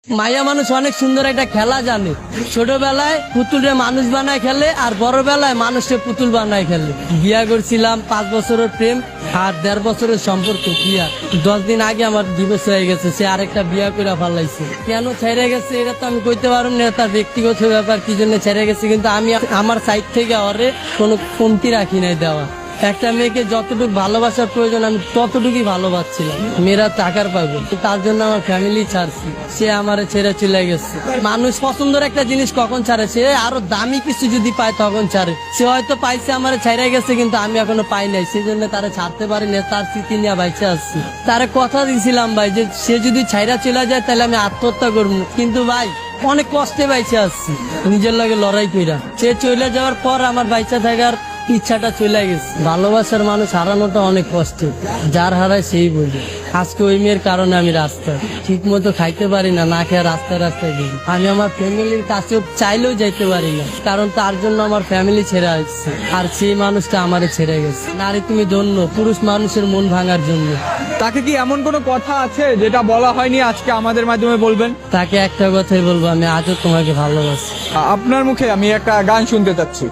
মাইয়া মানুষ অনেক সুন্দর একটা খেলা জানে। ছোটবেলায় পুতুলে মানুষ বানায় খেলে, আর বড় বেলায় মানুষকে পুতুল বানায় খেলে। বিয়া করছিলাম 5 বছরের প্রেম আর 1.5 বছরের সম্পর্ক। বিয়া 10 দিন আগে আমার ডিভোর্স হয়ে গেছে, সে আরেকটা বিয়া করে ফেলাইছে। কেন ছেড়ে গেছে এটা তো আমি কইতে পারব না, তার ব্যক্তিগত ব্যাপার, কি জন্য ছেড়ে গেছে। কিন্তু আমি আমার সাইড থেকে ওরে কোনো কমতি রাখি নাই দেওয়া। একটা মেয়েকে যতটুকু ভালোবাসার প্রয়োজন আমি ততটুকুই ভালোবাসছিলাম। মেয়েরা টাকার পাবে, তার জন্য আমার ফ্যামিলি ছাড়ছি, সে আমার ছেড়ে চলে গেছে। মানুষ পছন্দের একটা জিনিস কখন ছাড়ে, সে আরো দামি কিছু যদি পায় তখন ছাড়ে। সে হয়তো পাইছে আমার ছেড়ে গেছে, কিন্তু আমি এখনো পাই নাই, সেই জন্য তারা ছাড়তে পারি না। তার স্মৃতি নিয়ে বাইচে আসছি। তারে কথা দিয়েছিলাম ভাই যে সে যদি ছাইরা চলে যায় তাহলে আমি আত্মহত্যা করবো, কিন্তু ভাই অনেক কষ্টে বাইচে আসছি নিজের লাগে লড়াই কইরা। সে চলে যাওয়ার পর আমার বাইচা থাকার ইচ্ছাটা চলে গেছে। ভালোবাসার মানুষ হারানোটা অনেক কষ্ট, যার হারায় সেই বোঝে। আজকে ওই মেয়ের কারণে আমি রাস্তায় ঠিক মতো খাইতে পারি না, না খেয়ে রাস্তায় রাস্তায় দিই। আমি আমার ফ্যামিলির কাছেও চাইলেও যাইতে পারি না, কারণ তার জন্য আমার ফ্যামিলি ছেড়ে আসছে, আর সেই মানুষটা আমারে ছেড়ে গেছে। নারী তুমি ধন্য, পুরুষ মানুষের মন ভাঙার জন্য। তাকে কি এমন কোনো কথা আছে যেটা বলা হয়নি, আজকে আমাদের মাধ্যমে বলবেন? তাকে একটা কথাই বলবো, আমি আজও তোমাকে ভালোবাসি। আপনার মুখে আমি একটা গান শুনতে চাচ্ছি।